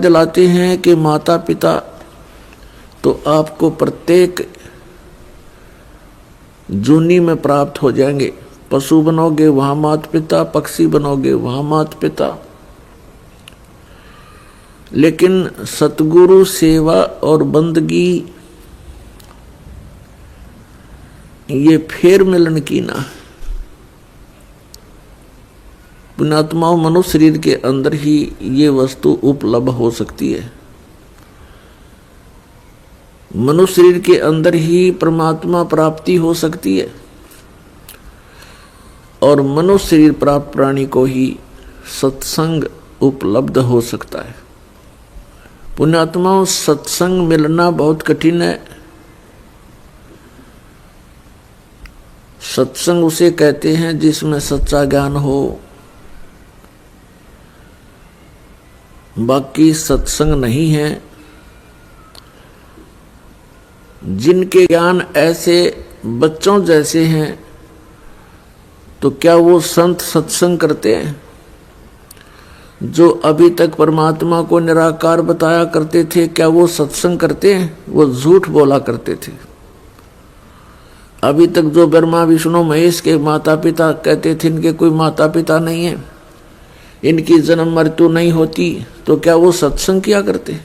दिलाते हैं कि माता पिता तो आपको प्रत्येक जूनी में प्राप्त हो जाएंगे। पशु बनोगे वहां माता पिता, पक्षी बनोगे वहां माता पिता, लेकिन सतगुरु सेवा और बंदगी ये फेर मिलन की ना। पुण्यात्माओं, मनुष्य शरीर के अंदर ही ये वस्तु उपलब्ध हो सकती है। मनुष्य शरीर के अंदर ही परमात्मा प्राप्ति हो सकती है और मनुष्य शरीर प्राप्त प्राणी को ही सत्संग उपलब्ध हो सकता है। पुण्यात्माओं, सत्संग मिलना बहुत कठिन है। सत्संग उसे कहते हैं जिसमें सच्चा ज्ञान हो। बाकी सत्संग नहीं है। जिनके ज्ञान ऐसे बच्चों जैसे हैं तो क्या वो संत सत्संग करते हैं? जो अभी तक परमात्मा को निराकार बताया करते थे, क्या वो सत्संग करते हैं? वो झूठ बोला करते थे। अभी तक जो ब्रह्मा विष्णु महेश के माता पिता कहते थे इनके कोई माता पिता नहीं है, इनकी जन्म मृत्यु नहीं होती, तो क्या वो सत्संग किया करते?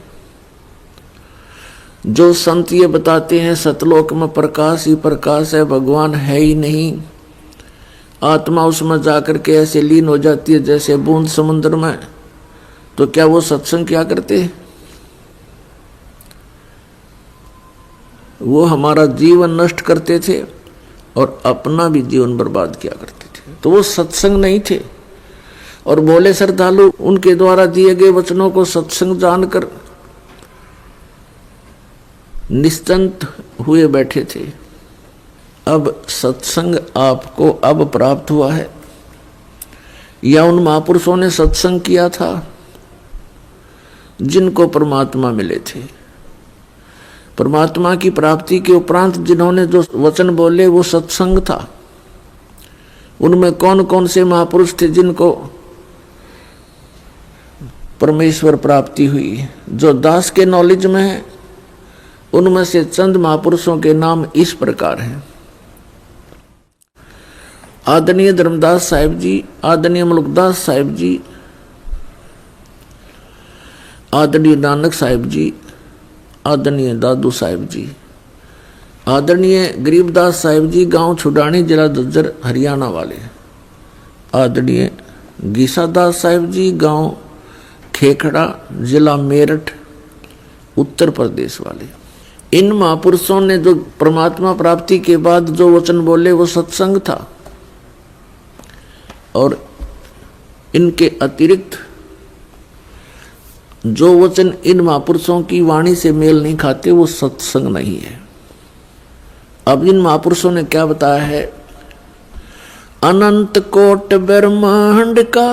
जो संत ये बताते हैं सतलोक में प्रकाश ही प्रकाश है, भगवान है ही नहीं, आत्मा उसमें जाकर के ऐसे लीन हो जाती है जैसे बूंद समुद्र में, तो क्या वो सत्संग किया करते? वो हमारा जीवन नष्ट करते थे और अपना भी जीवन बर्बाद किया करते थे, तो वो सत्संग नहीं थे। और भोले श्रद्धालु उनके द्वारा दिए गए वचनों को सत्संग जानकर निश्चिंत हुए बैठे थे। अब सत्संग आपको अब प्राप्त हुआ है या उन महापुरुषों ने सत्संग किया था जिनको परमात्मा मिले थे? परमात्मा की प्राप्ति के उपरांत जिन्होंने जो वचन बोले वो सत्संग था। उनमें कौन कौन से महापुरुष थे जिनको परमेश्वर प्राप्ति हुई? जो दास के नॉलेज में है उनमें से चंद महापुरुषों के नाम इस प्रकार हैं। आदरणीय धर्मदास साहिब जी, आदरणीय मलुकदास साहिब जी, आदरणीय नानक साहिब जी, आदरणीय दादू साहिब जी, आदरणीय गरीबदास साहिब जी, गांव छुडानी, जिला झज्जर, हरियाणा वाले, आदरणीय गीसादास साहिब जी, गांव खेखड़ा, जिला मेरठ, उत्तर प्रदेश वाले। इन महापुरुषों ने जो परमात्मा प्राप्ति के बाद जो वचन बोले वो सत्संग था, और इनके अतिरिक्त जो वचन इन महापुरुषों की वाणी से मेल नहीं खाते वो सत्संग नहीं है। अब इन महापुरुषों ने क्या बताया है? अनंत कोट ब्रह्मांड का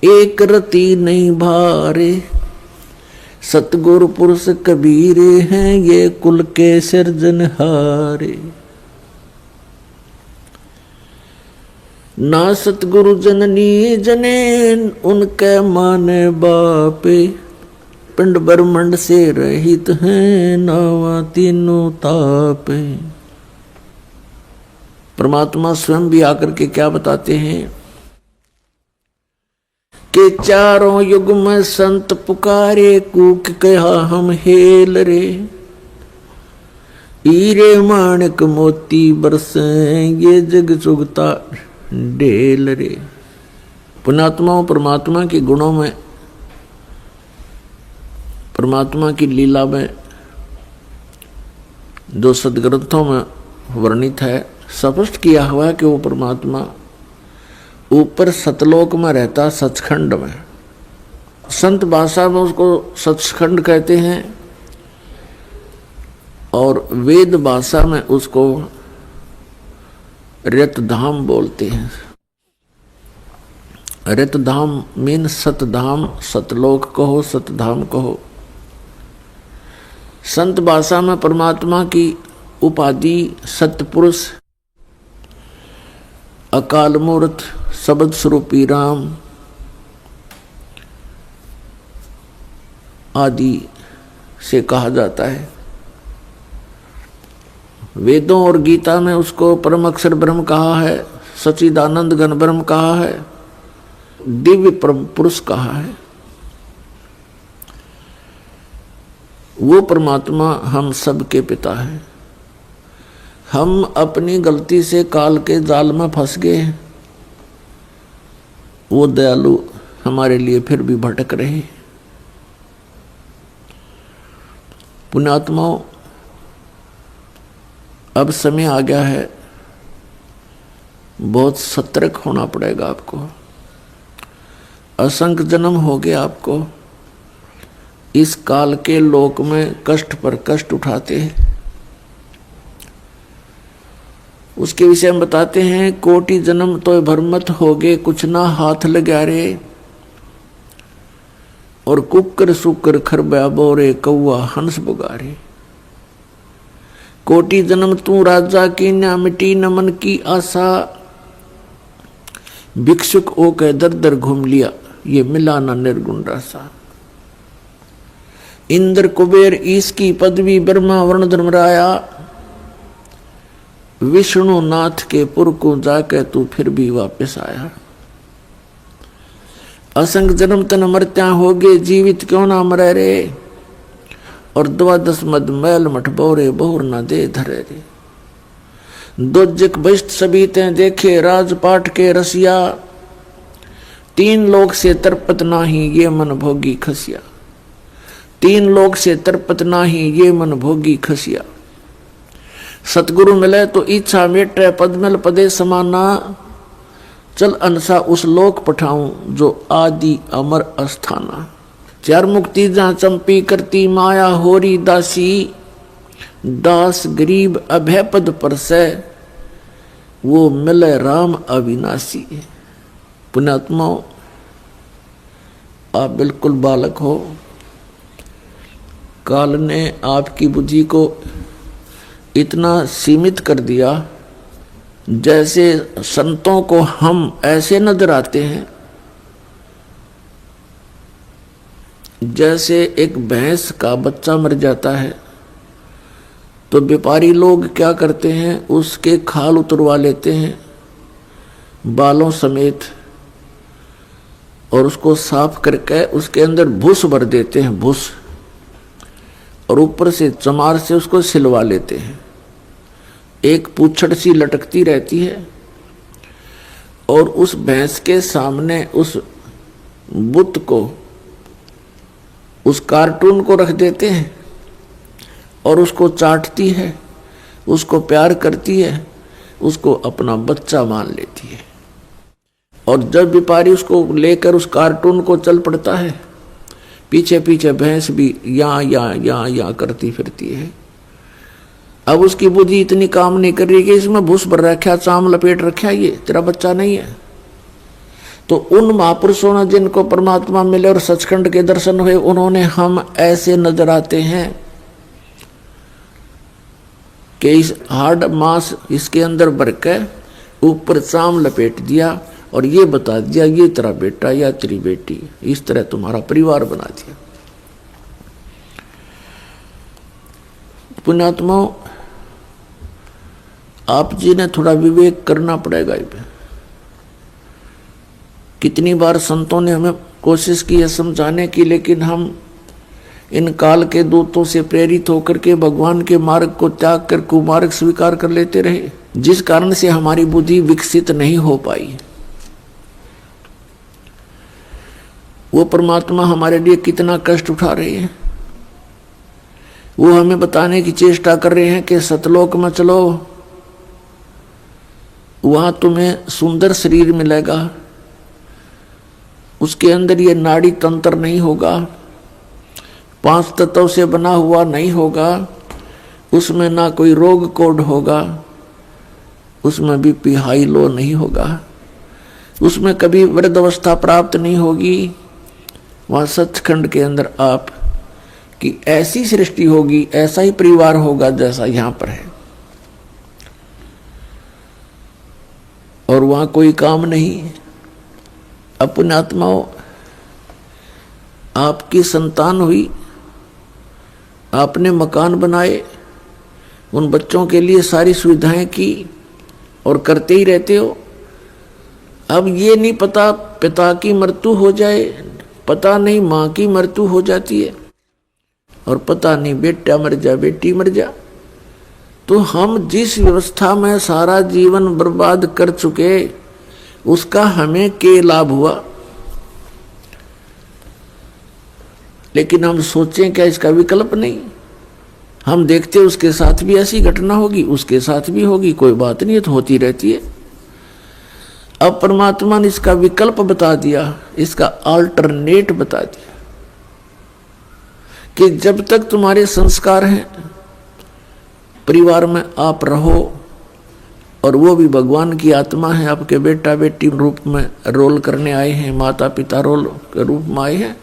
एक रति नहीं भारे, सतगुरु पुरुष कबीरे हैं ये कुल के सिरजनहारे। ना सतगुरु जननी जने उनके माने बापे, पिंड ब्रह्मंड से रहित हैं नावा तीनों तापे। परमात्मा स्वयं भी आकर के क्या बताते हैं कि चारों युग में संत पुकारे, कूक कहा हम हेल रे, हीरे माणिक मोती बरसे ये जग चुगता ढेल रे। पुण्यात्माओं, परमात्मा के गुणों में, परमात्मा की लीला में जो सदग्रंथों में वर्णित है, स्पष्ट किया हुआ है कि वो परमात्मा ऊपर सतलोक में रहता, सचखंड में। संत भाषा में उसको सचखंड कहते हैं और वेद भाषा में उसको रतधाम बोलते हैं। रतधाम मीन सतधाम, सतलोक कहो, सतधाम कहो। संत भाषा में परमात्मा की उपाधि सतपुरुष, अकाल मूर्त, शब्द स्वरूपी राम, आदि से कहा जाता है। वेदों और गीता में उसको परम अक्षर ब्रह्म कहा है, सच्चिदानंद घन ब्रह्म कहा है, दिव्य परम पुरुष कहा है। वो परमात्मा हम सबके पिता है। हम अपनी गलती से काल के जाल में फंस गए, वो दयालु हमारे लिए फिर भी भटक रहे। पुण्यात्माओं, अब समय आ गया है, बहुत सतर्क होना पड़ेगा आपको। असंख्य जन्म हो गए आपको इस काल के लोक में कष्ट पर कष्ट उठाते हैं। उसके विषय में बताते हैं, कोटि जन्म तो भरमत हो गए, कुछ ना हाथ लगा रे। और कुकर सुकर खरबा बोरे, कौआ हंस बुगारे। कोटि जन्म तू राजा की, न मिटी न मन की आशा। भिक्षुक ओ के दर दर घूम लिया, ये मिला न निर्गुण रासा। इंद्र कुबेर ईश की पदवी, ब्रह्मा वर्ण धर्मराया। विष्णु नाथ के पुर को जाके तू फिर भी वापस आया। असंग जन्म तन मरत्या हो गए, जीवित क्यों ना मरे रे। और 12 मद मैल मठ बोरे, बहुर न दे धरे रे। दोजक बस्ट सभी ते देखे, राजपाट के रसिया। 3 लोक से तरपत नाही, ये मन भोगी खसिया। 3 लोक से तरपत नाही, ये मन भोगी खसिया। सतगुरु मिले तो इच्छा मेटे, पदमल पदे समाना। चल अनसा उस लोक पठाऊं, जो आदि अमर अस्थाना। 4 मुक्ति जहां चंपी करती, माया होरी दासी। दास गरीब अभय पद पर से, वो मिले राम अविनाशी। पुण्यात्माओं, आप बिल्कुल बालक हो। काल ने आपकी बुद्धि को इतना सीमित कर दिया, जैसे संतों को हम ऐसे नजर आते हैं जैसे एक भैंस का बच्चा मर जाता है तो व्यापारी लोग क्या करते हैं, उसके खाल उतरवा लेते हैं बालों समेत, और उसको साफ करके उसके अंदर भूस भर देते हैं, भूस, और ऊपर से चमार से उसको सिलवा लेते हैं। एक पूंछड़ सी लटकती रहती है, और उस भैंस के सामने उस बुत को, उस कार्टून को रख देते हैं, और उसको चाटती है, उसको प्यार करती है, उसको अपना बच्चा मान लेती है। और जब व्यापारी उसको लेकर उस कार्टून को चल पड़ता है, पीछे पीछे भैंस भी या करती फिरती है। अब उसकी बुद्धि इतनी काम नहीं कर रही कि इसमें भूस भर रखा, चाम लपेट रखा, ये तेरा बच्चा नहीं है। तो उन महापुरुषों ने जिनको परमात्मा मिले और सचखंड के दर्शन हुए, उन्होंने हम ऐसे नजर आते हैं कि इस हार्ड मांस इसके अंदर भर के ऊपर चाम लपेट दिया और ये बता दिया ये तेरा बेटा या तेरी बेटी, इस तरह तुम्हारा परिवार बना दिया। पुण्यात्माओं, आप जी ने थोड़ा विवेक करना पड़ेगा। कितनी बार संतों ने हमें कोशिश की है समझाने की, लेकिन हम इन काल के दूतों से प्रेरित होकर के भगवान के मार्ग को त्याग कर कुमार्ग स्वीकार कर लेते रहे, जिस कारण से हमारी बुद्धि विकसित नहीं हो पाई। वो परमात्मा हमारे लिए कितना कष्ट उठा रहे हैं, वो हमें बताने की चेष्टा कर रहे हैं कि सतलोक में चलो, वहां तुम्हें सुंदर शरीर मिलेगा, उसके अंदर ये नाड़ी तंत्र नहीं होगा, 5 तत्वों से बना हुआ नहीं होगा, उसमें ना कोई रोग कोड होगा, उसमें बीपी हाई लो नहीं होगा, उसमें कभी वृद्धावस्था प्राप्त नहीं होगी। वहां सचखंड के अंदर आप की ऐसी सृष्टि होगी, ऐसा ही परिवार होगा जैसा यहां पर है, और वहां कोई काम नहीं। अपने आत्माओं, आपकी संतान हुई, आपने मकान बनाए, उन बच्चों के लिए सारी सुविधाएं की और करते ही रहते हो। अब ये नहीं पता पिता की मृत्यु हो जाए, पता नहीं माँ की मृत्यु हो जाती है, और पता नहीं बेटा मर जा बेटी मर जा। तो हम जिस व्यवस्था में सारा जीवन बर्बाद कर चुके, उसका हमें क्या लाभ हुआ? लेकिन हम सोचें क्या इसका विकल्प नहीं? हम देखते उसके साथ भी ऐसी घटना होगी, उसके साथ भी होगी, कोई बात नहीं, तो होती रहती है। अब परमात्मा ने इसका विकल्प बता दिया, इसका अल्टरनेट बता दिया कि जब तक तुम्हारे संस्कार हैं, परिवार में आप रहो, और वो भी भगवान की आत्मा है, आपके बेटा बेटी रूप में रोल करने आए हैं, माता पिता रोल के रूप में आए हैं,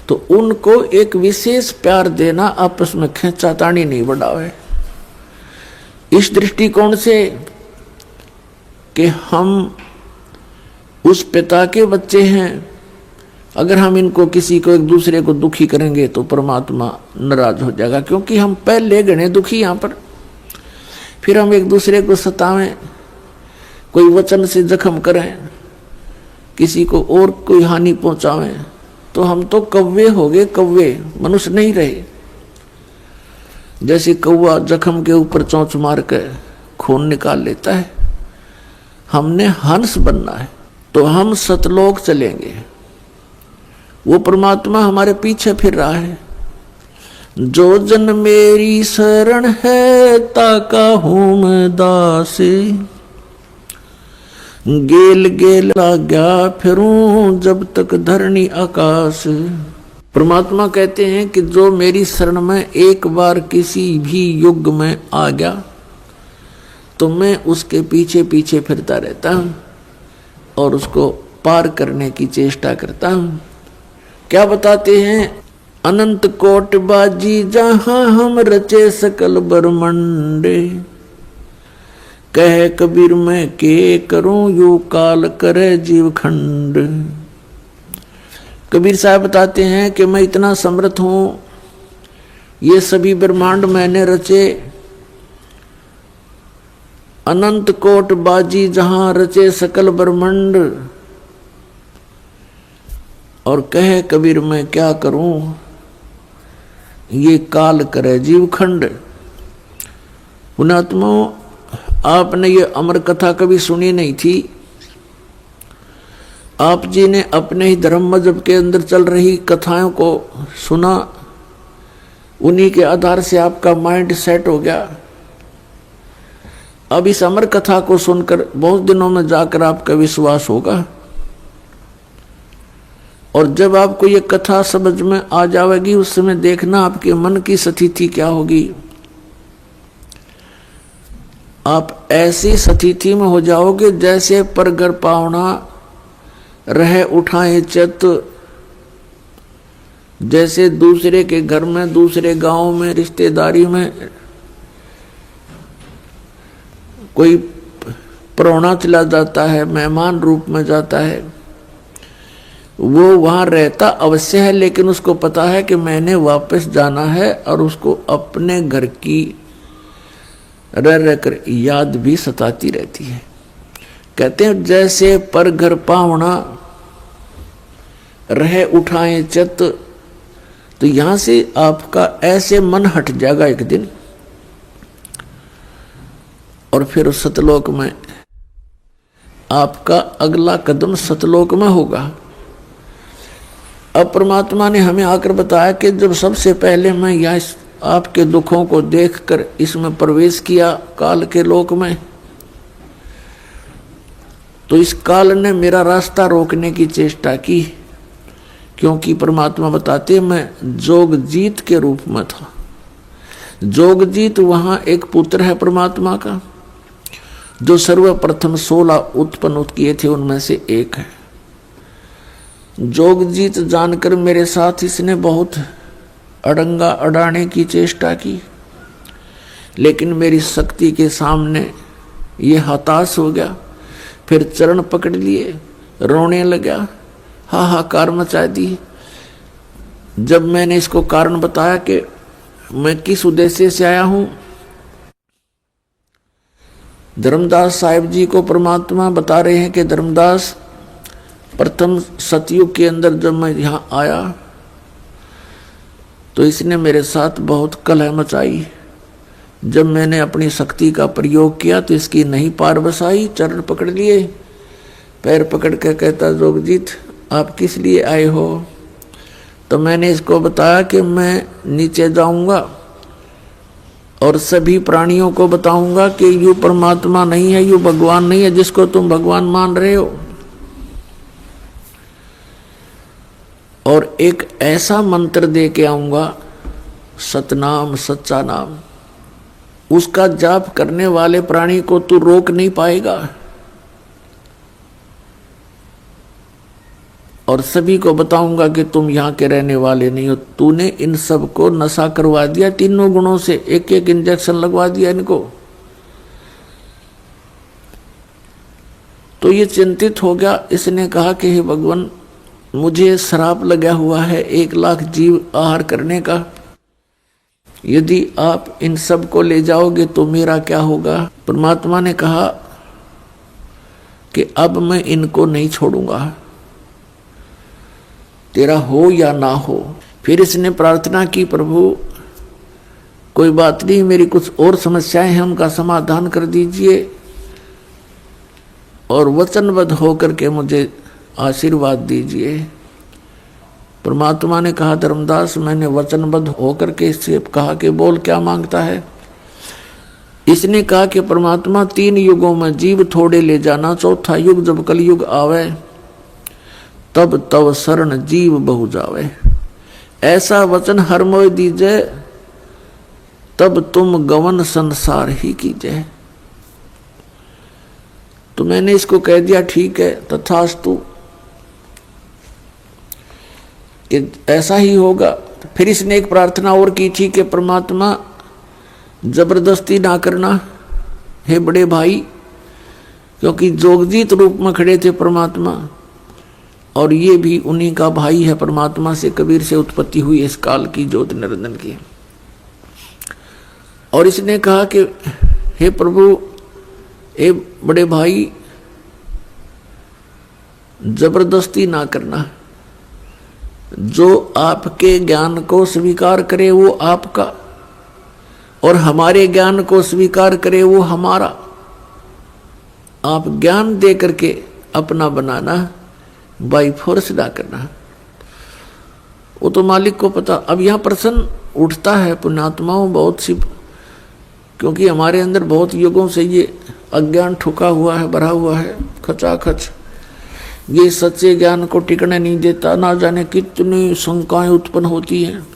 तो उनको एक विशेष प्यार देना, आपस में खींचातानी नहीं बढ़ावे। इस दृष्टिकोण से कि हम उस पिता के बच्चे हैं, अगर हम इनको किसी को एक दूसरे को दुखी करेंगे तो परमात्मा नाराज हो जाएगा, क्योंकि हम पहले गणे दुखी यहाँ पर। फिर हम एक दूसरे को सतावें, कोई वचन से जख्म करें, किसी को और कोई हानि पहुंचावें, तो हम तो कौवे हो गए, कौवे, मनुष्य नहीं रहे। जैसे कौवा जख्म के ऊपर चोंच मार कर खून निकाल लेता है, हमने हंस बनना है, तो हम सतलोक चलेंगे। वो परमात्मा हमारे पीछे फिर रहा है। जो जन मेरी शरण है, ताका हूं मैं दासे, गेल गेल आज्ञा फिरूं जब तक धरणी आकाश। परमात्मा कहते हैं कि जो मेरी शरण में एक बार किसी भी युग में आ गया, तो मैं उसके पीछे पीछे फिरता रहता हूं और उसको पार करने की चेष्टा करता हूं। क्या बताते हैं? अनंत कोट बाजी जहां हम रचे सकल ब्रह्मंडे, कह कबीर मैं के करूं यू काल करे जीव खंड। कबीर साहब बताते हैं कि मैं इतना समर्थ हूं, ये सभी ब्रह्मांड मैंने रचे, अनंत कोट बाजी जहां रचे सकल ब्रह्मांड, और कहे कबीर मैं क्या करूं ये काल करे जीव खंड। पुणात्माओं, आपने ये अमर कथा कभी सुनी नहीं थी। आप जी ने अपने ही धर्म मजहब के अंदर चल रही कथाओं को सुना, उन्हीं के आधार से आपका माइंड सेट हो गया। अब इस अमर कथा को सुनकर बहुत दिनों में जाकर आपका विश्वास होगा, और जब आपको ये कथा समझ में आ जाएगी, उस समय देखना आपके मन की स्थिति क्या होगी। आप ऐसी स्थिति में हो जाओगे जैसे परगर पावना रहे उठाए चित, जैसे दूसरे के घर में, दूसरे गांव में, रिश्तेदारी में कोई प्राहुणा चला जाता है, मेहमान रूप में जाता है, वो वहां रहता अवश्य है, लेकिन उसको पता है कि मैंने वापस जाना है, और उसको अपने घर की रह रहकर याद भी सताती रहती है। कहते हैं जैसे पर घर पावना रहे उठाए चित, तो यहां से आपका ऐसे मन हट जाएगा एक दिन, और फिर सतलोक में आपका अगला कदम सतलोक में होगा। अब परमात्मा ने हमें आकर बताया कि जब सबसे पहले मैं यह आपके दुखों को देखकर इसमें प्रवेश किया काल के लोक में, तो इस काल ने मेरा रास्ता रोकने की चेष्टा की, क्योंकि परमात्मा बताते मैं जोगजीत के रूप में था। जोगजीत वहां एक पुत्र है परमात्मा का, जो सर्वप्रथम 16 उत्पन्न किए थे उनमें से एक है। जोगजीत जानकर मेरे साथ इसने बहुत अड़ंगा अड़ाने की चेष्टा की, लेकिन मेरी शक्ति के सामने ये हताश हो गया। फिर चरण पकड़ लिए, रोने लगा, हाहाकार मचा दी। जब मैंने इसको कारण बताया कि मैं किस उद्देश्य से आया हूं। धर्मदास साहिब जी को परमात्मा बता रहे हैं कि धर्मदास, प्रथम सतयुग के अंदर जब मैं यहां आया तो इसने मेरे साथ बहुत कलह मचाई। जब मैंने अपनी शक्ति का प्रयोग किया तो इसकी नहीं पार बसाई। चरण पकड़ लिए, पैर पकड़ कर कहता, जोगजीत आप किस लिए आए हो? तो मैंने इसको बताया कि मैं नीचे जाऊंगा और सभी प्राणियों को बताऊंगा कि यू परमात्मा नहीं है, यू भगवान नहीं है जिसको तुम भगवान मान रहे हो। और एक ऐसा मंत्र दे के आऊंगा, सतनाम, सच्चा नाम, उसका जाप करने वाले प्राणी को तू रोक नहीं पाएगा। और सभी को बताऊंगा कि तुम यहाँ के रहने वाले नहीं हो। तूने इन सब को नशा करवा दिया, तीनों गुणों से एक एक इंजेक्शन लगवा दिया इनको। तो ये चिंतित हो गया। इसने कहा कि हे भगवान, मुझे श्राप लगा हुआ है 1,00,000 जीव आहार करने का। यदि आप इन सब को ले जाओगे तो मेरा क्या होगा? परमात्मा ने कहा कि अब मैं इनको नहीं छोड़ूंगा, तेरा हो या ना हो। फिर इसने प्रार्थना की, प्रभु कोई बात नहीं, मेरी कुछ और समस्याएं हैं, उनका समाधान कर दीजिए और वचनबद्ध होकर के मुझे आशीर्वाद दीजिए। परमात्मा ने कहा, धर्मदास मैंने वचनबद्ध होकर के इससे कहा कि बोल क्या मांगता है। इसने कहा कि परमात्मा 3 युगों में जीव थोड़े ले जाना, चौथा युग जब कलयुग आवे तब तव शरण जीव बहु जावे। ऐसा वचन हर मोय दीजिए, तब तुम गवन संसार ही कीजिए। तो मैंने इसको कह दिया ठीक है, तथास्तु, कि ऐसा ही होगा। फिर इसने एक प्रार्थना और की थी कि परमात्मा जबरदस्ती ना करना हे बड़े भाई, क्योंकि जोगजीत रूप में खड़े थे परमात्मा और ये भी उन्हीं का भाई है। परमात्मा से, कबीर से उत्पत्ति हुई इस काल की ज्योत निरंजन की। और इसने कहा कि हे प्रभु, हे बड़े भाई, जबरदस्ती ना करना। जो आपके ज्ञान को स्वीकार करे वो आपका, और हमारे ज्ञान को स्वीकार करे वो हमारा। आप ज्ञान दे करके अपना बनाना, बाई फोर्स ना करना। वो तो मालिक को पता। अब यहाँ प्रश्न उठता है पुण्यात्माओं बहुत सी, क्योंकि हमारे अंदर बहुत युगों से ये अज्ञान ठुका हुआ है, भरा हुआ है खचाखच। ये सच्चे ज्ञान को टिकने नहीं देता। ना जाने कितनी शंकाएं उत्पन्न होती हैं।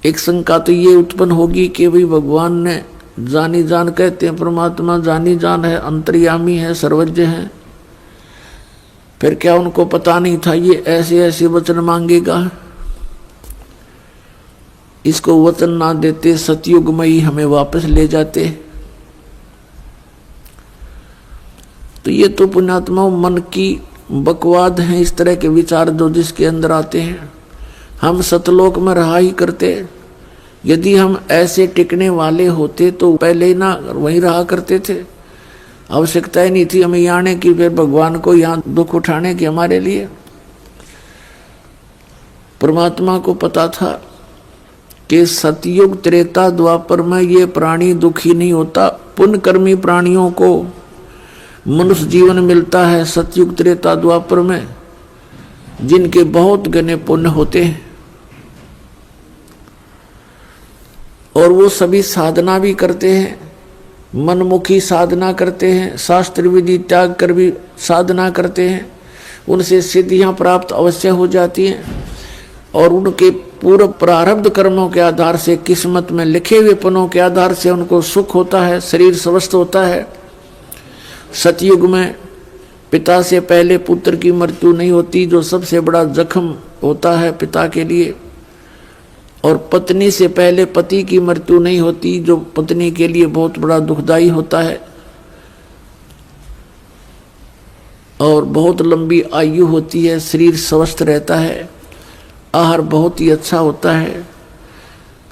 एक शंका तो ये उत्पन्न होगी कि भाई भगवान ने जानी जान, कहते हैं परमात्मा जानी जान है, अंतर्यामी है, सर्वज्ञ है, फिर क्या उनको पता नहीं था ये ऐसे ऐसे वचन मांगेगा? इसको वचन ना देते सतयुग में ही हमें वापस ले जाते। तो ये तो पुण्यात्माओं मन की बकवाद है, इस तरह के विचार जो जिसके अंदर आते हैं। हम सतलोक में रहा ही करते। यदि हम ऐसे टिकने वाले होते तो पहले ही ना वहीं रहा करते थे। आवश्यकता ही नहीं थी हमें यहाँ आने की, फिर भगवान को यहाँ दुख उठाने की हमारे लिए। परमात्मा को पता था कि सतयुग त्रेता द्वापर में ये प्राणी दुखी नहीं होता। पुण्यकर्मी प्राणियों को मनुष्य जीवन मिलता है सतयुग त्रेता द्वापर में, जिनके बहुत घने पुण्य होते हैं और वो सभी साधना भी करते हैं, मनमुखी साधना करते हैं, शास्त्र विधि त्याग कर भी साधना करते हैं। उनसे सिद्धियां प्राप्त अवश्य हो जाती हैं और उनके पूर्व प्रारब्ध कर्मों के आधार से, किस्मत में लिखे हुए पनों के आधार से उनको सुख होता है, शरीर स्वस्थ होता है। सतयुग में पिता से पहले पुत्र की मृत्यु नहीं होती, जो सबसे बड़ा जख्म होता है पिता के लिए। और पत्नी से पहले पति की मृत्यु नहीं होती, जो पत्नी के लिए बहुत बड़ा दुखदाई होता है। और बहुत लंबी आयु होती है, शरीर स्वस्थ रहता है, आहार बहुत ही अच्छा होता है।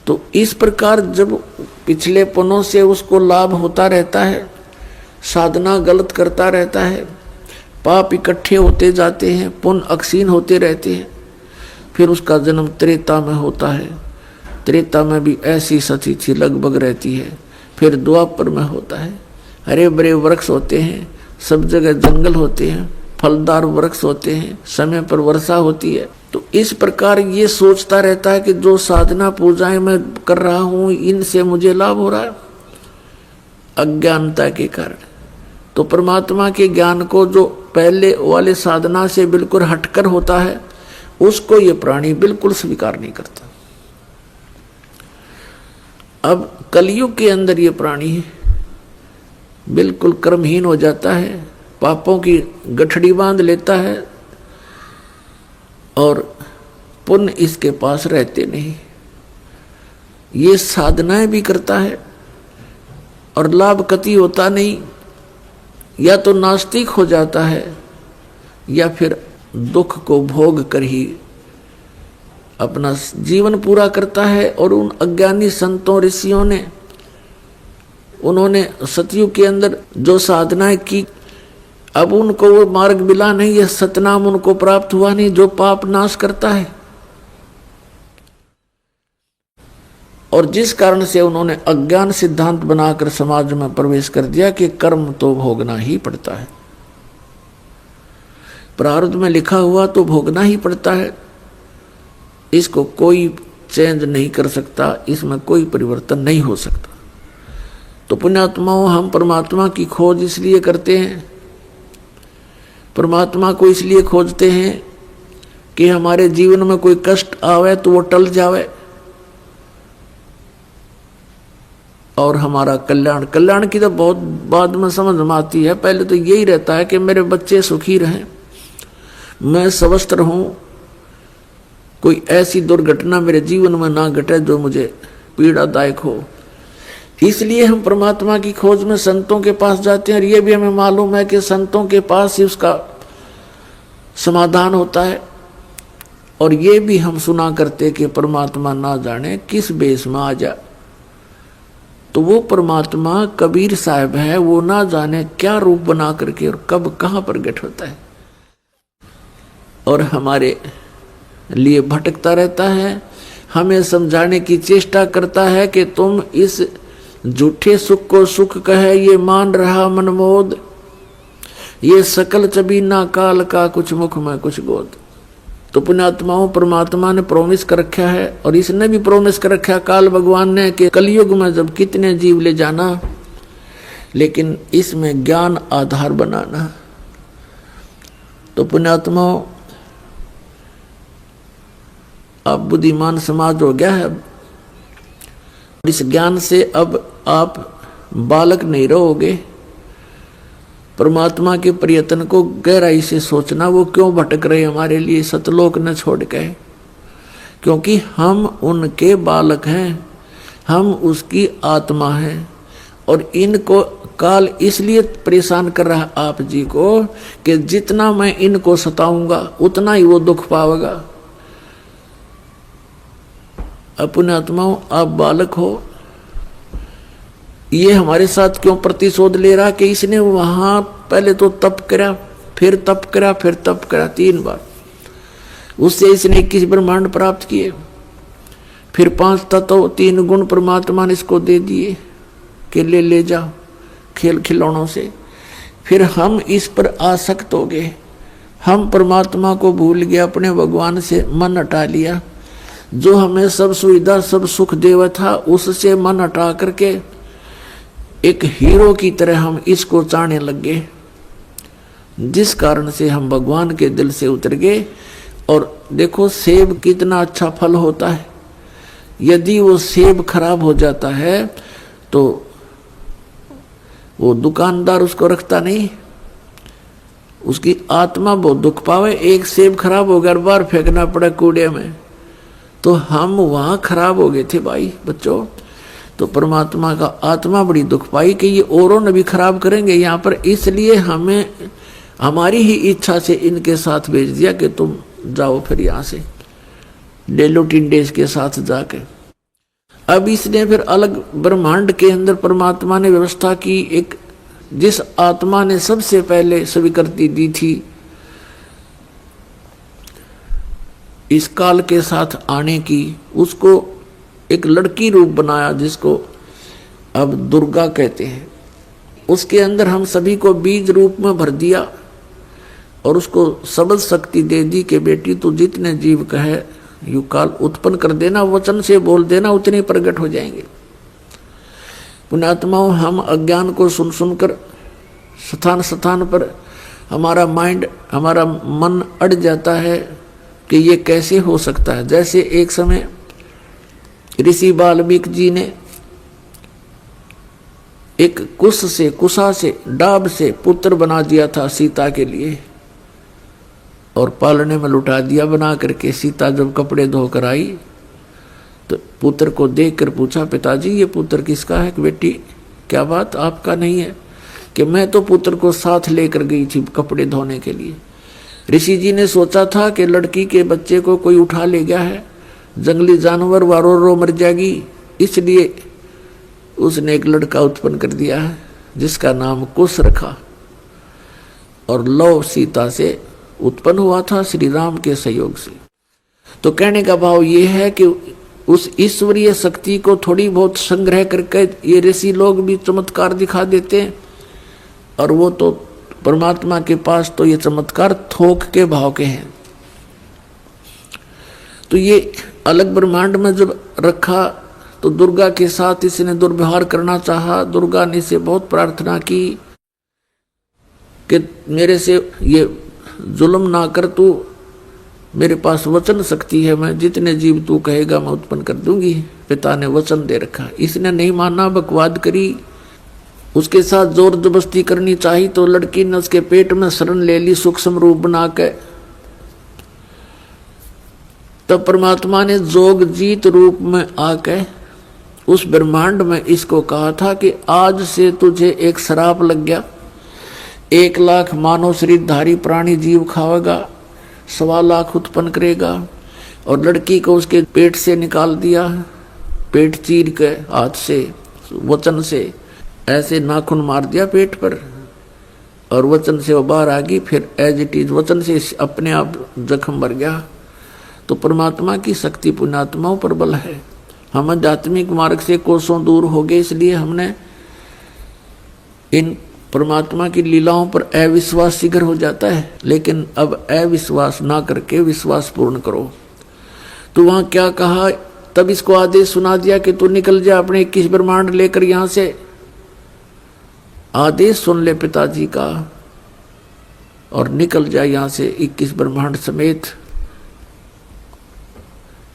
तो इस प्रकार जब पिछले पुण्यों से उसको लाभ होता रहता है, साधना गलत करता रहता है, पाप इकट्ठे होते जाते हैं, पुण्य अक्षीण होते रहते हैं, फिर उसका जन्म त्रेता में होता है। त्रेता में भी ऐसी सती थी लगभग रहती है। फिर द्वापर में होता है, हरे भरे वृक्ष होते हैं, सब जगह जंगल होते हैं, फलदार वृक्ष होते हैं, समय पर वर्षा होती है। तो इस प्रकार ये सोचता रहता है कि जो साधना पूजाएं मैं कर रहा हूं इनसे मुझे लाभ हो रहा है, अज्ञानता के कारण। तो परमात्मा के ज्ञान को जो पहले वाले साधना से बिल्कुल हटकर होता है उसको ये प्राणी बिल्कुल स्वीकार नहीं करता। अब कलयुग के अंदर ये प्राणी बिल्कुल कर्महीन हो जाता है, पापों की गठड़ी बांध लेता है और पुण्य इसके पास रहते नहीं। ये साधनाएं भी करता है और लाभ कति होता नहीं, या तो नास्तिक हो जाता है या फिर दुख को भोग कर ही अपना जीवन पूरा करता है। और उन अज्ञानी संतों ऋषियों ने, उन्होंने सतयुग के अंदर जो साधनाएं की, अब उनको वो मार्ग मिला नहीं, यह सतनाम उनको प्राप्त हुआ नहीं जो पाप नाश करता है। और जिस कारण से उन्होंने अज्ञान सिद्धांत बनाकर समाज में प्रवेश कर दिया कि कर्म तो भोगना ही पड़ता है, प्रारब्ध में लिखा हुआ तो भोगना ही पड़ता है, इसको कोई चेंज नहीं कर सकता, इसमें कोई परिवर्तन नहीं हो सकता। तो पुण्यात्माओं, हम परमात्मा की खोज इसलिए करते हैं, परमात्मा को इसलिए खोजते हैं कि हमारे जीवन में कोई कष्ट आवे तो वो टल जावे और हमारा कल्याण। कल्याण की तो बहुत बाद में समझ में आती है, पहले तो यही रहता है कि मेरे बच्चे सुखी रहें, मैं स्वस्थ रहूं, कोई ऐसी दुर्घटना मेरे जीवन में ना घटे जो मुझे पीड़ादायक हो। इसलिए हम परमात्मा की खोज में संतों के पास जाते हैं और ये भी हमें मालूम है कि संतों के पास ही उसका समाधान होता है। और ये भी हम सुना करते कि परमात्मा ना जाने किस बेस में आ जा, तो वो परमात्मा कबीर साहब है, वो ना जाने क्या रूप बना करके और कब कहाँ प्रकट होता है और हमारे लिए भटकता रहता है, हमें समझाने की चेष्टा करता है कि तुम इस झूठे सुख को सुख कहे ये मान रहा मनमोद, ये सकल चबीना काल का कुछ मुख में कुछ गोद। तो पुण्यात्माओं, परमात्मा ने प्रोमिस कर रखा है और इसने भी प्रोमिस कर रखा है काल भगवान ने कि कलयुग में जब कितने जीव ले जाना, लेकिन इसमें ज्ञान आधार बनाना। तो पुण्यात्माओं, अब बुद्धिमान समाज हो गया है, इस ज्ञान से अब आप बालक नहीं रहोगे। परमात्मा के प्रयत्न को गहराई से सोचना, वो क्यों भटक रहे हमारे लिए सतलोक न छोड़ के, क्योंकि हम उनके बालक हैं, हम उसकी आत्मा हैं। और इनको काल इसलिए परेशान कर रहा आप जी को कि जितना मैं इनको सताऊंगा उतना ही वो दुख पावेगा। अपने आत्माओं, आप बालक हो, ये हमारे साथ क्यों प्रतिशोध ले रहा कि इसने वहां पहले तो तप करा, फिर तप करा, फिर तप करा, 3 बार, उससे इसने 21 ब्रह्मांड प्राप्त किए, फिर 5 तत्व 3 गुण परमात्मा ने इसको दे दिए कि ले जाओ खेल खिलौनों से। फिर हम इस पर आसक्त हो गए, हम परमात्मा को भूल गए, अपने भगवान से मन हटा लिया, जो हमें सब सुविधा सब सुख देवा था उससे मन हटा करके एक हीरो की तरह हम इसको चाहने लग गए, जिस कारण से हम भगवान के दिल से उतर गए। और देखो सेब कितना अच्छा फल होता है, यदि वो सेब खराब हो जाता है तो वो दुकानदार उसको रखता नहीं, उसकी आत्मा बहुत दुख पावे। एक सेब खराब हो गया, बाहर फेंकना पड़ा कूड़े में, तो हम वहां खराब हो गए थे भाई बच्चों। तो परमात्मा का आत्मा बड़ी दुख पाई कि ये औरों ने भी खराब करेंगे यहाँ पर, इसलिए हमें हमारी ही इच्छा से इनके साथ भेज दिया कि तुम जाओ फिर यहाँ से डेलो टिंडेस के साथ जाके। अब इसने फिर अलग ब्रह्मांड के अंदर परमात्मा ने व्यवस्था की, एक जिस आत्मा ने सबसे पहले स्वीकृति दी थी इस काल के साथ आने की, उसको एक लड़की रूप बनाया जिसको अब दुर्गा कहते हैं। उसके अंदर हम सभी को बीज रूप में भर दिया और उसको सबल शक्ति दे दी कि बेटी तू जितने जीव कहे यू काल उत्पन्न कर देना, वचन से बोल देना, उतने प्रकट हो जाएंगे। पुण्यात्माओं, हम अज्ञान को सुन सुनकर स्थान स्थान पर हमारा माइंड, हमारा मन अड़ जाता है कि ये कैसे हो सकता है। जैसे एक समय ऋषि वाल्मीकि जी ने एक कुशा से डाब से पुत्र बना दिया था सीता के लिए और पालने में लुटा दिया बना करके। सीता जब कपड़े धोकर आई तो पुत्र को देखकर पूछा, पिताजी ये पुत्र किसका है? कि बेटी क्या बात, आपका नहीं है? कि मैं तो पुत्र को साथ लेकर गई थी कपड़े धोने के लिए। ऋषि जी ने सोचा था कि लड़की के बच्चे को कोई उठा ले गया है, जंगली जानवर वारो रो मर जाएगी, इसलिए उसने एक लड़का उत्पन्न कर दिया है जिसका नाम कुश रखा और लव सीता से उत्पन्न हुआ था श्री राम के सहयोग से। तो कहने का भाव ये है कि उस ईश्वरीय शक्ति को थोड़ी बहुत संग्रह करके ये ऋषि लोग भी चमत्कार दिखा देते हैं, और वो तो परमात्मा के पास तो ये चमत्कार थोक के भाव के हैं। तो ये अलग ब्रह्मांड में जब रखा तो दुर्गा के साथ इसने दुर्व्यवहार करना चाहा। दुर्गा ने इसे बहुत प्रार्थना की कि मेरे से ये जुल्म ना कर, तू मेरे पास वचन शक्ति है, मैं जितने जीव तू कहेगा मैं उत्पन्न कर दूंगी। पिता ने वचन दे रखा, इसने नहीं माना, बकवाद करी, उसके साथ जोर जबरदस्ती करनी चाहिए। तो लड़की ने उसके पेट में शरण ले ली सूक्ष्म रूप बना के। तब परमात्मा ने जोग जीत रूप में आके उस ब्रह्मांड में इसको कहा था कि आज से तुझे एक श्राप लग गया, 1 लाख मानव शरीरधारी प्राणी जीव खावेगा, 1.25 लाख उत्पन्न करेगा। और लड़की को उसके पेट से निकाल दिया, पेट चीर के हाथ से वचन से ऐसे नाखून मार दिया पेट पर, और वचन से वो बाहर आ गई। फिर एज इट इज वचन से अपने आप जख्म भर गया। तो परमात्मा की शक्ति पुण्यात्माओं पर बल है। हम आध्यात्मिक मार्ग से कोसों दूर हो गए, इसलिए हमने इन परमात्मा की लीलाओं पर अविश्वास शीघ्र हो जाता है। लेकिन अब अविश्वास ना करके विश्वास पूर्ण करो। तो वहां क्या कहा, तब इसको आदेश सुना दिया कि तू निकल जा अपने 21 ब्रह्मांड लेकर यहां से। आदेश सुन ले पिताजी का और निकल जा यहां से 21 ब्रह्मांड समेत।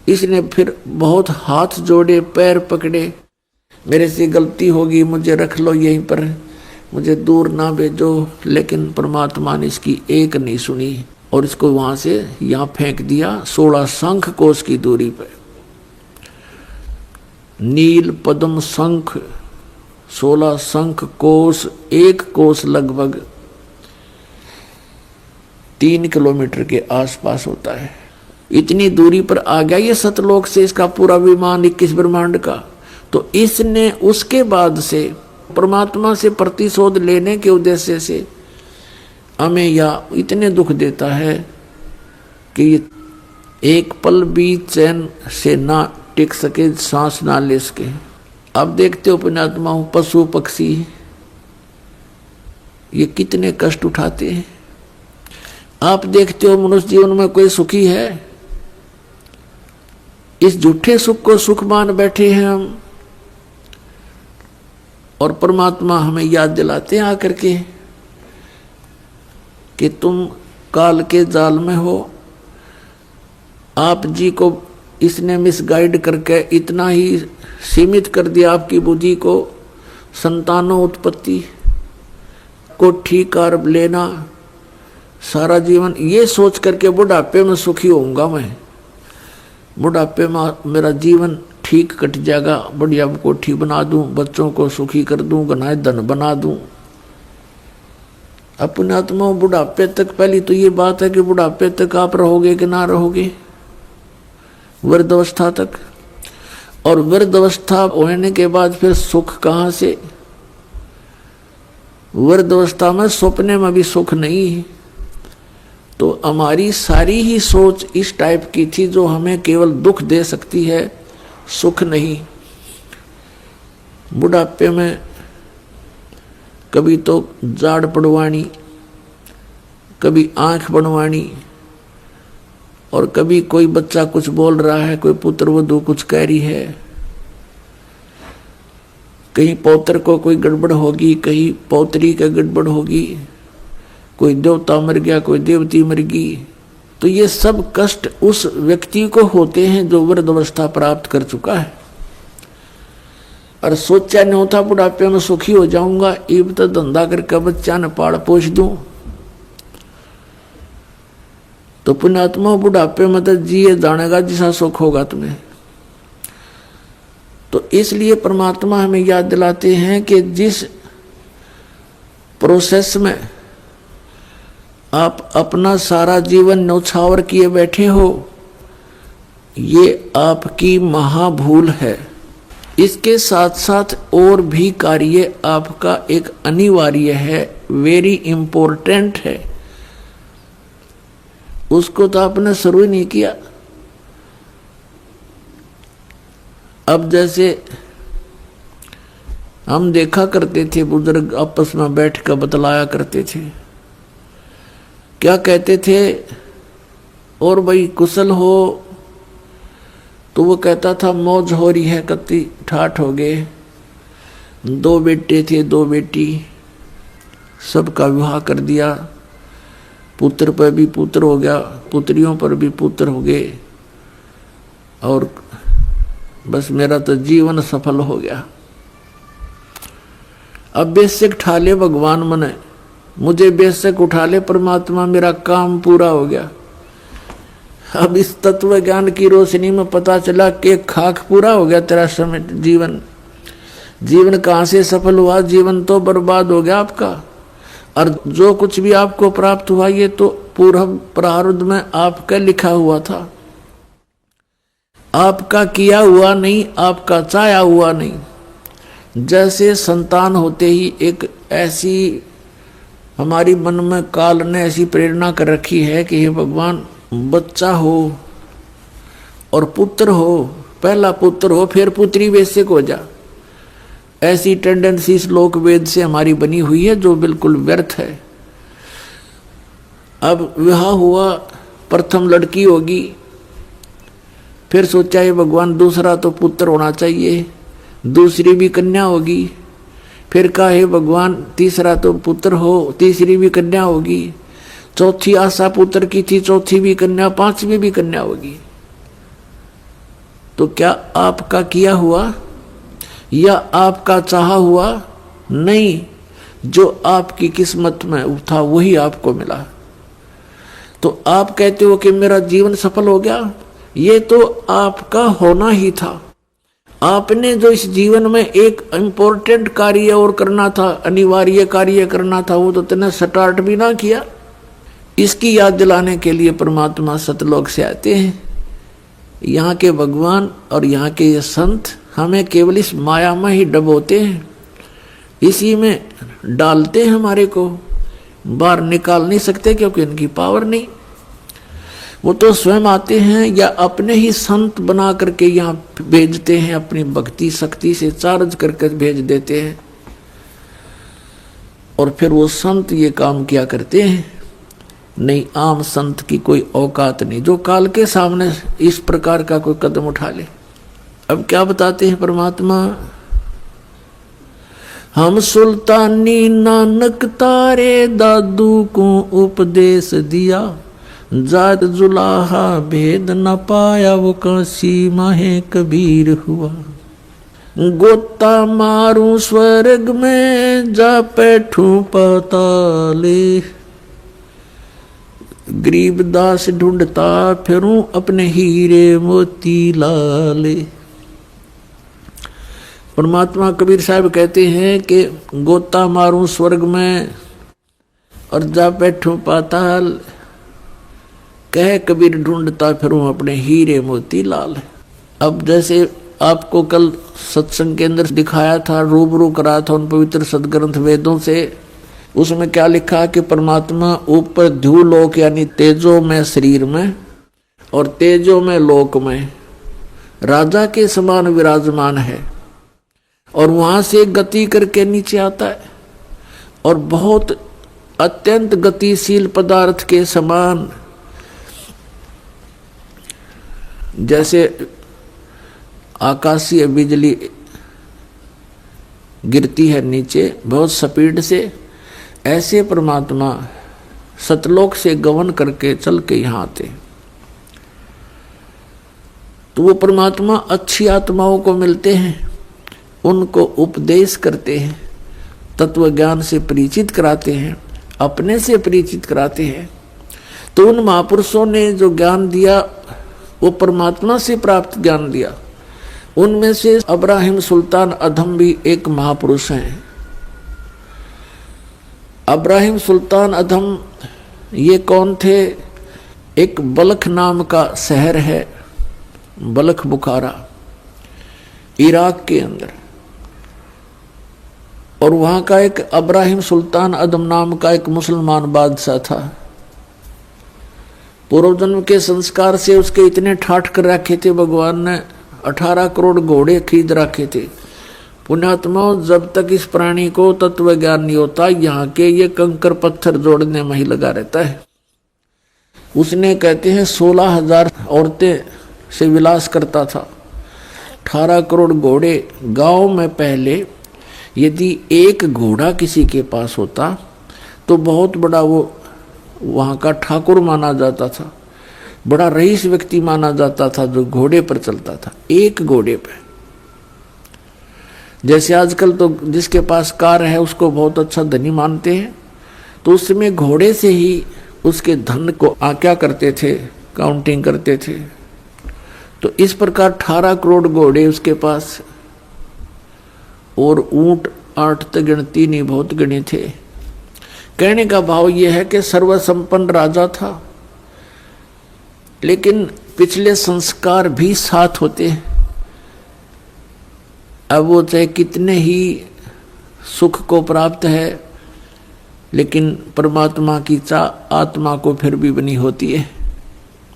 इसने फिर बहुत हाथ जोड़े, पैर पकड़े, मेरे से गलती होगी, मुझे रख लो यहीं पर, मुझे दूर ना भेजो। लेकिन परमात्मा ने इसकी एक नहीं सुनी और इसको वहां से यहां फेंक दिया 16 शंख कोस की दूरी पर। नील पद्म शंख 16 शंख कोस, 1 कोस लगभग 3 किलोमीटर के आसपास होता है। इतनी दूरी पर आ गया ये सतलोक से इसका पूरा विमान 21 ब्रह्मांड का। तो इसने उसके बाद से परमात्मा से प्रतिशोध लेने के उद्देश्य से हमें या इतने दुख देता है कि एक पल भी चैन से ना टिक सके, सांस ना ले सके। अब देखते हो पुण्यात्मा, पशु पक्षी ये कितने कष्ट उठाते हैं। आप देखते हो मनुष्य जीवन में कोई सुखी है? इस झूठे सुख को सुख मान बैठे हैं हम, और परमात्मा हमें याद दिलाते हैं आकर के कि तुम काल के जाल में हो। आप जी को इसने मिसगाइड करके इतना ही सीमित कर दिया आपकी बुद्धि को, संतानों उत्पत्ति को ठीक कर लेना सारा जीवन, ये सोच करके बुढ़ापे में सुखी होऊंगा मैं, बुढ़ापे में मेरा जीवन ठीक कट जाएगा, बढ़िया कोठी बना दूं, बच्चों को सुखी कर दूं, गनाए धन बना दूं। अपने आत्मा बुढ़ापे तक, पहली तो ये बात है कि बुढ़ापे तक आप रहोगे कि ना रहोगे, वृद्धावस्था तक। और वृद्ध अवस्था होने के बाद फिर सुख कहाँ से? वृद्ध अवस्था में सपने में भी सुख नहीं है। तो हमारी सारी ही सोच इस टाइप की थी जो हमें केवल दुख दे सकती है, सुख नहीं। बुढ़ापे में कभी तो जाड़ पड़वानी, कभी आंख बनवानी, और कभी कोई बच्चा कुछ बोल रहा है, कोई पुत्र वधू कुछ कह रही है, कहीं पौत्र को कोई गड़बड़ होगी, कहीं पौत्री का गड़बड़ होगी, कोई देवता मर गया, कोई देवती मर गई। तो ये सब कष्ट उस व्यक्ति को होते हैं जो वृद्धावस्था प्राप्त कर चुका है और सोचा नहीं होता बुढ़ापे में सुखी हो जाऊंगा, इब तो धंधा करके बच्चा न पाड़ पोष दूं। तो पुण्यात्मा बुढ़ापे में तो जिए जानेगा जिसा सुख होगा तुम्हें। तो इसलिए परमात्मा हमें याद दिलाते हैं कि जिस प्रोसेस में आप अपना सारा जीवन न्यौछावर किए बैठे हो, ये आपकी महाभूल है। इसके साथ साथ और भी कार्य आपका एक अनिवार्य है, वेरी इंपॉर्टेंट है, उसको तो आपने शुरू ही नहीं किया। अब जैसे हम देखा करते थे, बुजुर्ग आपस में बैठ कर बतलाया करते थे, क्या कहते थे, और भाई कुशल हो? तो वो कहता था मौज हो रही है, कत्ती ठाठ हो गए, 2 बेटे थे 2 बेटी, सबका विवाह कर दिया, पुत्र पर भी पुत्र हो गया, पुत्रियों पर भी पुत्र हो गए, और बस मेरा तो जीवन सफल हो गया। अब बेशक उठा ले भगवान मने, मुझे बेशक उठा ले परमात्मा, मेरा काम पूरा हो गया। अब इस तत्व ज्ञान की रोशनी में पता चला कि खाक पूरा हो गया तेरा समय, जीवन कहाँ से सफल हुआ? जीवन तो बर्बाद हो गया आपका। और जो कुछ भी आपको प्राप्त हुआ ये तो पूर्व प्रारब्ध में आपका लिखा हुआ था, आपका किया हुआ नहीं, आपका चाहा हुआ नहीं। जैसे संतान होते ही एक ऐसी हमारी मन में काल ने ऐसी प्रेरणा कर रखी है कि हे भगवान बच्चा हो और पुत्र हो, पहला पुत्र हो फिर पुत्री बेशक हो जा, ऐसी टेंडेंसी श्लोक वेद से हमारी बनी हुई है जो बिल्कुल व्यर्थ है। अब विवाह हुआ, प्रथम लड़की होगी, फिर सोचा ये भगवान दूसरा तो पुत्र होना चाहिए, दूसरी भी कन्या होगी, फिर कहा हे भगवान तीसरा तो पुत्र हो, तीसरी भी कन्या होगी, चौथी आशा पुत्र की थी, चौथी भी कन्या, पांचवी भी कन्या होगी। तो क्या आपका किया हुआ या आपका चाहा हुआ? नहीं, जो आपकी किस्मत में था वही आपको मिला। तो आप कहते हो कि मेरा जीवन सफल हो गया, ये तो आपका होना ही था। आपने जो इस जीवन में एक इम्पोर्टेंट कार्य और करना था, अनिवार्य कार्य करना था, वो तो तुमने स्टार्ट भी ना किया। इसकी याद दिलाने के लिए परमात्मा सतलोक से आते हैं। यहाँ के भगवान और यहाँ के ये संत हमें केवल इस माया में ही डबोते हैं, इसी में डालते हैं, हमारे को बाहर निकाल नहीं सकते क्योंकि इनकी पावर नहीं। वो तो स्वयं आते हैं या अपने ही संत बना करके यहाँ भेजते हैं, अपनी भक्ति शक्ति से चार्ज करके भेज देते हैं, और फिर वो संत ये काम किया करते हैं। नहीं, आम संत की कोई औकात नहीं जो काल के सामने इस प्रकार का कोई कदम उठा ले। अब क्या बताते हैं परमात्मा, हम सुल्तानी नानक तारे दादू को उपदेश दिया, जात जुलाहा भेद न पाया वो काशी माहे कबीर हुआ, गोता मारू स्वर्ग में जा बैठूं पाताले, गरीबदास ढूंढता फिरूं अपने हीरे मोती लाले। परमात्मा कबीर साहब कहते हैं कि गोता मारूं स्वर्ग में और जा बैठूं पाताल, कह कबीर ढूंढता फिरूं अपने हीरे मोती लाल। अब जैसे आपको कल सत्संग के अंदर दिखाया था, रूबरू कराया था उन पवित्र सदग्रंथ वेदों से। उसमें क्या लिखा कि परमात्मा ऊपर ध्युलोक यानी तेजो में शरीर में और तेजो में लोक में राजा के समान विराजमान है, और वहां से गति करके नीचे आता है और बहुत अत्यंत गतिशील पदार्थ के समान, जैसे आकाशीय बिजली गिरती है नीचे बहुत स्पीड से, ऐसे परमात्मा सतलोक से गमन करके चल के यहाँ आते। तो वो परमात्मा अच्छी आत्माओं को मिलते हैं, उनको उपदेश करते हैं, तत्व ज्ञान से परिचित कराते हैं, अपने से परिचित कराते हैं। तो उन महापुरुषों ने जो ज्ञान दिया वो परमात्मा से प्राप्त ज्ञान दिया। उनमें से अब्राहिम सुल्तान अधम भी एक महापुरुष हैं। अब्राहिम सुल्तान अधम ये कौन थे? एक बल्ख नाम का शहर है, बल्ख बुखारा, इराक के अंदर, और वहां का एक अब्राहिम सुल्तान अदम नाम का एक मुसलमान बादशाह था। पूर्व जन्म के संस्कार से उसके इतने ठाठ कर रखे थे, भगवान ने 18 करोड़ घोड़े खरीद रखे थे। पुण्यात्माओं, जब तक इस प्राणी को तत्व ज्ञान नहीं होता, यहाँ के ये कंकर पत्थर जोड़ने में ही लगा रहता है। उसने कहते हैं 16,000 औरतें से विलास करता था, 18 करोड़ घोड़े। गांव में पहले यदि एक घोड़ा किसी के पास होता तो बहुत बड़ा वो वहाँ का ठाकुर माना जाता था, बड़ा रईस व्यक्ति माना जाता था जो घोड़े पर चलता था, एक घोड़े पे। जैसे आजकल तो जिसके पास कार है उसको बहुत अच्छा धनी मानते हैं, तो उसमें घोड़े से ही उसके धन को आक्या करते थे, काउंटिंग करते थे। तो इस प्रकार 18 करोड़ घोड़े उसके पास, और ऊंट 8 तक गिनती नहीं, बहुत गिने थे। कहने का भाव यह है कि सर्वसंपन्न राजा था, लेकिन पिछले संस्कार भी साथ होते हैं। अब वो चाहे कितने ही सुख को प्राप्त है, लेकिन परमात्मा की चाह आत्मा को फिर भी बनी होती है।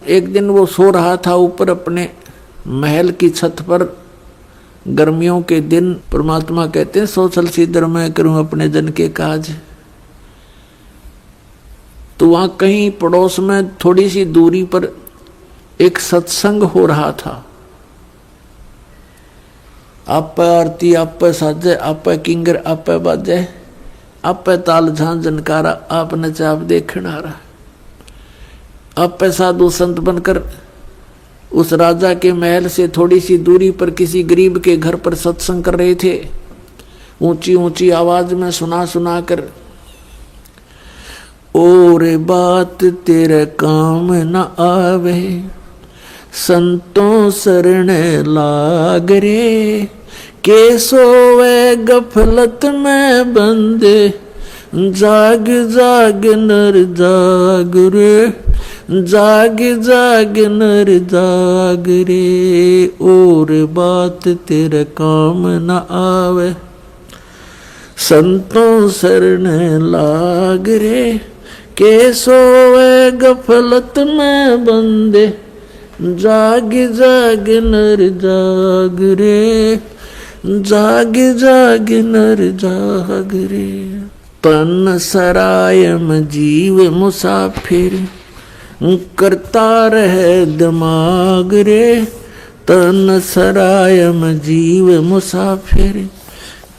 एक दिन वो सो रहा था ऊपर अपने महल की छत पर, गर्मियों के दिन। परमात्मा कहते हैं सो चल सीधर मैं करूं अपने जन के काज। तो वहां कहीं पड़ोस में थोड़ी सी दूरी पर एक सत्संग हो रहा था। आप आरती, आप साजे, आप किंगर, आप बाजे, आप ताल झां जनकारा, आप नचाप देखण आ रहा। आप साधु संत बनकर उस राजा के महल से थोड़ी सी दूरी पर किसी गरीब के घर पर सत्संग कर रहे थे, ऊंची ऊंची आवाज में सुना सुना कर। और बात तेरे काम न आवे, संतों शरण लाग रे, के सोवे गफलत में बंदे, जाग जाग नर जाग रे, जाग जाग नर जाग रे। और बात तेरे काम न आवे, संतों शरण लाग रे, के सोवे गफलत में बंदे, जाग जाग नर जाग रे, जाग जाग नर जाग रे। तन सरायम जीव मुसाफिर, करता रहे दिमाग रे। तन सरायम जीव मुसाफिर,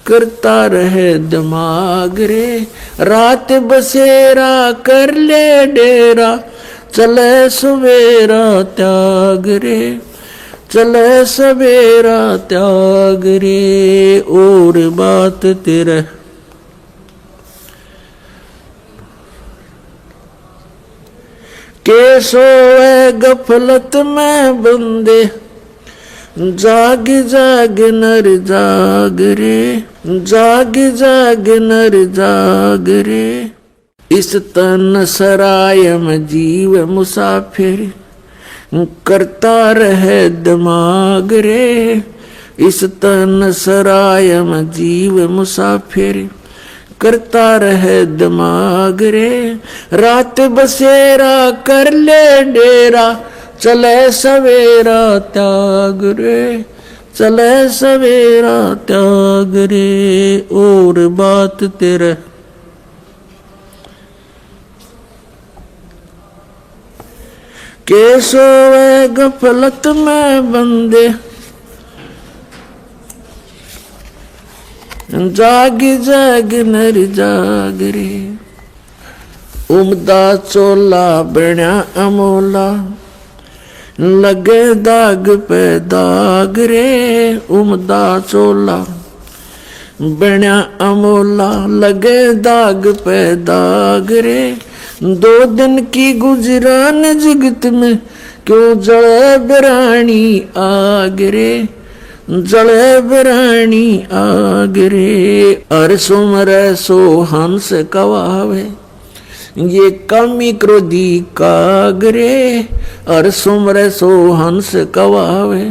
करता रहे दिमाग रे। रात बसेरा कर ले डेरा, चले सवेरा त्याग रे, चले सवेरा त्याग रे। और बात तेरे के सोए गफलत में बंदे, जाग जाग नर जाग रे, जाग जाग नर जाग रे। इस तन सरायम जीव मुसाफिर, करता रहे दिमाग रे। इस तन सराय में जीव मुसाफिर, करता रहे दिमाग रे। रात बसेरा कर ले डेरा, चले सवेरा त्याग रे, चले सवेरा त्याग रे। और बात तेरे के सोए गफलत में बंदे, जाग जाग नर जाग रे। उमदा चोला बण्या अमोला, लगे दाग पे दाग रे। उमदा चोला बण्या अमोला, लगे दाग पे दाग रे। 2 दिन की गुजरान जगत में, क्यों जले बिरानी आग रे, जले बिरानी आग रे। अर सुमरे सो हंस कवावे, ये कामी क्रोधी काग रे। अर सुमरे सो हंस कवावे,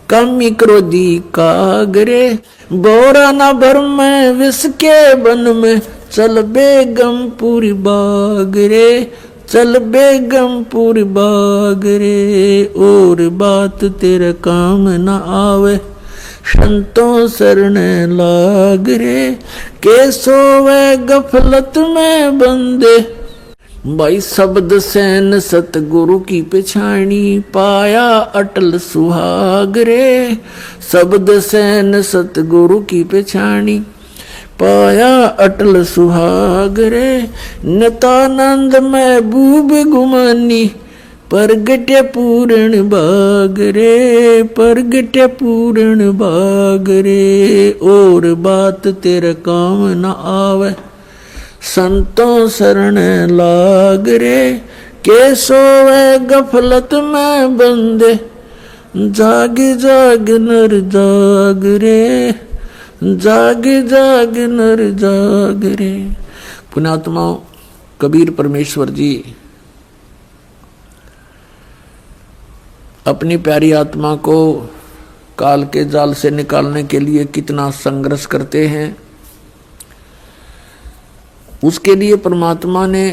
कामी क्रोधी काग रे। बोरा न भर में विष के बन में, चल बेगम पूरी बाग रे, चल बेगम पूरी बाग रे। और बात तेरे काम न आवे, संतों शरण लाग रे। के सोवे गफलत में बंदे, भाई शब्द सैन सतगुरु की पिछाणी, पाया अटल सुहाग रे। शब्द सैन सतगुरु की पिछाणी, पाया अटल सुहाग रे। नितानंद महबूब गुमानी, परगटे पूर्ण बाग रे, परगटे पूर्ण बाग रे। और बात तेरे काम न आवे, संतों शरण लाग रे। के सोवे गफलत में बंदे, जाग जाग नर जाग रे, जाग जाग नर जाग रे। पुण्यात्मा कबीर परमेश्वर जी अपनी प्यारी आत्मा को काल के जाल से निकालने के लिए कितना संघर्ष करते हैं। उसके लिए परमात्मा ने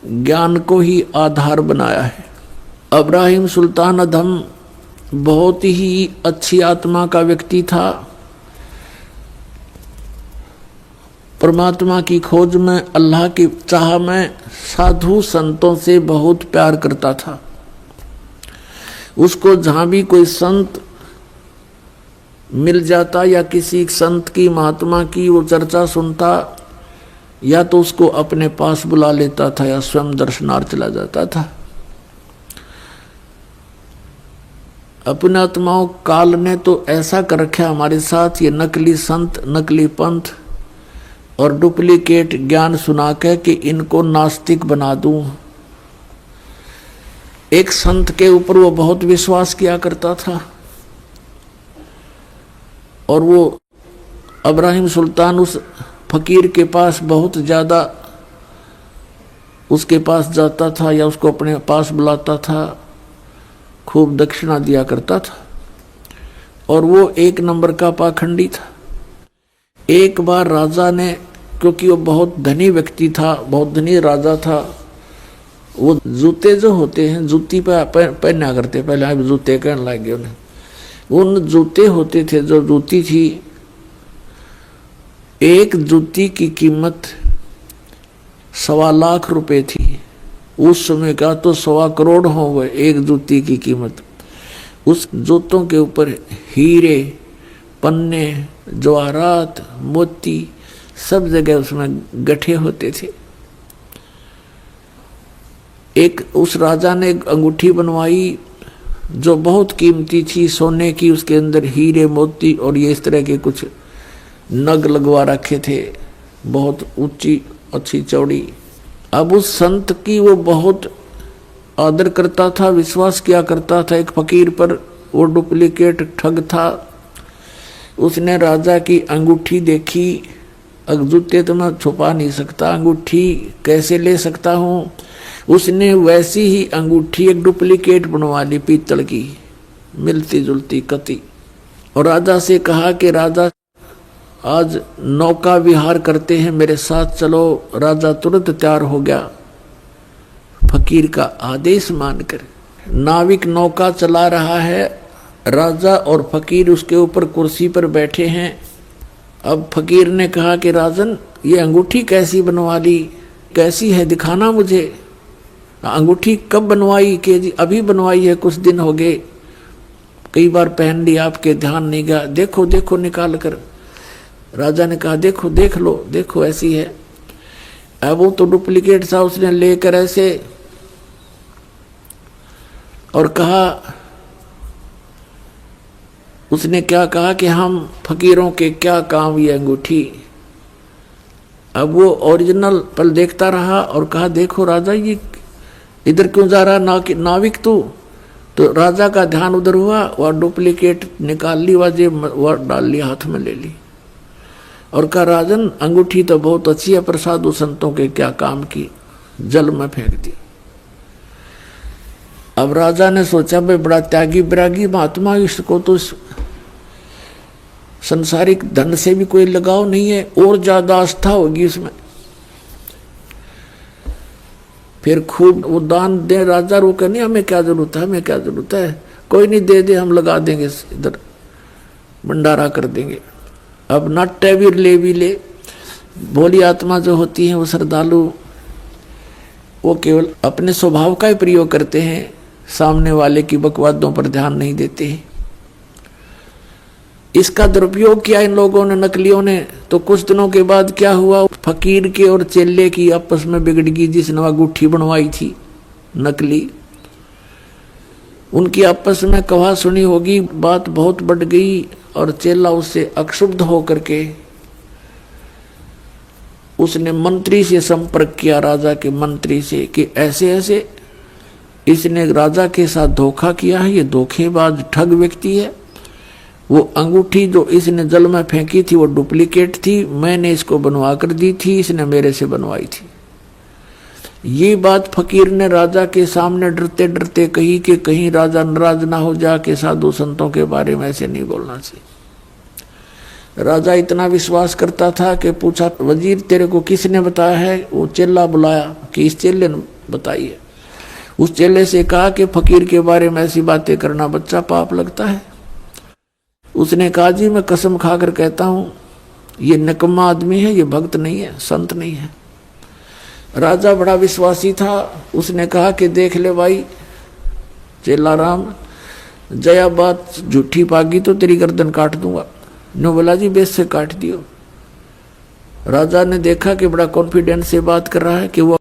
ज्ञान को ही आधार बनाया है। इब्राहिम सुल्तान अधम बहुत ही अच्छी आत्मा का व्यक्ति था। परमात्मा की खोज में, अल्लाह की चाह में साधु संतों से बहुत प्यार करता था। उसको जहां भी कोई संत मिल जाता या किसी संत की, महात्मा की वो चर्चा सुनता, या तो उसको अपने पास बुला लेता था या स्वयं दर्शनार्थ चला जाता था। अपने आत्माओं काल ने तो ऐसा कर रखा हमारे साथ, ये नकली संत, नकली पंथ और डुप्लीकेट ज्ञान सुना के कि इनको नास्तिक बना दूं। एक संत के ऊपर वो बहुत विश्वास किया करता था और वो इब्राहिम सुल्तान उस फकीर के पास बहुत ज़्यादा उसके पास जाता था या उसको अपने पास बुलाता था, खूब दक्षिणा दिया करता था और वो एक नंबर का पाखंडी था। एक बार राजा ने, क्योंकि वो बहुत धनी व्यक्ति था, बहुत धनी राजा था, वो जूते जो होते हैं जूती पे पहना करते, पहले आप जूते कहने लगे उन्हें, उन जूते होते थे जो जूती थी, एक जूती की कीमत 1.25 लाख रुपए थी। उस समय का तो 1.25 करोड़ हो गए एक जूती की कीमत। उस जूतों के ऊपर हीरे, पन्ने, जवाहरात, मोती सब जगह उसमें गठे होते थे। एक उस राजा ने एक अंगूठी बनवाई जो बहुत कीमती थी, सोने की, उसके अंदर हीरे, मोती और ये इस तरह के कुछ नग लगवा रखे थे, बहुत ऊंची, अच्छी, चौड़ी। अब उस संत की वो बहुत आदर करता था, विश्वास किया करता था। एक फकीर पर वो डुप्लीकेट ठग था। उसने राजा की अंगूठी देखी, जूते तो मैं छुपा नहीं सकता, अंगूठी कैसे ले सकता हूँ। उसने वैसी ही अंगूठी एक डुप्लीकेट बनवा ली, पीतल की, मिलती जुलती कती, और राजा से कहा कि राजा आज नौका विहार करते हैं, मेरे साथ चलो। राजा तुरंत तैयार हो गया फकीर का आदेश मानकर। नाविक नौका चला रहा है, राजा और फकीर उसके ऊपर कुर्सी पर बैठे हैं। अब फकीर ने कहा कि राजन, ये अंगूठी कैसी बनवा ली, कैसी है, दिखाना मुझे। अंगूठी कब बनवाई? कि जी अभी बनवाई है, कुछ दिन हो गए, कई बार पहन ली, आपके ध्यान नहीं गया, देखो देखो निकाल कर। राजा ने कहा देखो देख लो, देखो ऐसी है। अब वो तो डुप्लीकेट था, उसने लेकर ऐसे और कहा, उसने क्या कहा कि हम फकीरों के क्या काम ये अंगूठी। अब वो ओरिजिनल पल देखता रहा और कहा देखो राजा, ये इधर क्यों जा रहा नाविक तू? तो राजा का ध्यान उधर हुआ, वह डुप्लीकेट निकाल ली, वह डाल ली, हाथ में ले ली और कहा राजन, अंगूठी तो बहुत अच्छी है, पर साधु संतों के क्या काम की, जल में फेंक दी। अब राजा ने सोचा भाई बड़ा त्यागी विरागी महात्मा, इसको तो संसारिक धन से भी कोई लगाव नहीं है, और ज्यादा आस्था होगी इसमें। फिर खूब वो दान दे। राजा रोके नहीं, हमें क्या जरूरत है, हमें क्या जरूरत है, कोई नहीं, दे दे, हम लगा देंगे, इधर भंडारा कर देंगे। अब नाट्य भी ले। भोली आत्मा जो होती है वो श्रद्धालु, वो केवल अपने स्वभाव का ही प्रयोग करते हैं, सामने वाले की बकवादों पर ध्यान नहीं देते हैं। इसका दुरुपयोग किया इन लोगों ने, नकलियों ने। तो कुछ दिनों के बाद क्या हुआ, फकीर के और चेले की आपस में बिगड़ गई, जिसने वह गुट्ठी बनवाई थी नकली। उनकी आपस में कहा सुनी होगी, बात बहुत बढ़ गई और चेला उससे अक्षुब्ध होकर के उसने मंत्री से संपर्क किया, राजा के मंत्री से, कि ऐसे ऐसे इसने राजा के साथ धोखा किया है, ये धोखेबाज ठग व्यक्ति है। वो अंगूठी जो इसने जल में फेंकी थी वो डुप्लीकेट थी, मैंने इसको बनवा कर दी थी, इसने मेरे से बनवाई थी। ये बात फकीर ने राजा के सामने डरते डरते कही कि कहीं राजा नाराज ना हो जा के साधु संतों के बारे में ऐसे नहीं बोलना चाहिए। राजा इतना विश्वास करता था कि पूछा, वजीर तेरे को किसने बताया है? वो चेला बुलाया कि इस चेले ने बताई है। उस चेले से कहा कि फकीर के बारे में ऐसी बातें करना बच्चा पाप लगता है। उसने कहा जी मैं कसम खाकर कहता हूं, ये निकम्मा आदमी है, ये भक्त नहीं है, संत नहीं है। राजा बड़ा विश्वासी था, उसने कहा कि देख ले भाई चेला राम, जया बात झूठी पागी तो तेरी गर्दन काट दूंगा। नो बोला जी बेस से काट दियो। राजा ने देखा कि बड़ा कॉन्फिडेंस से बात कर रहा है कि वो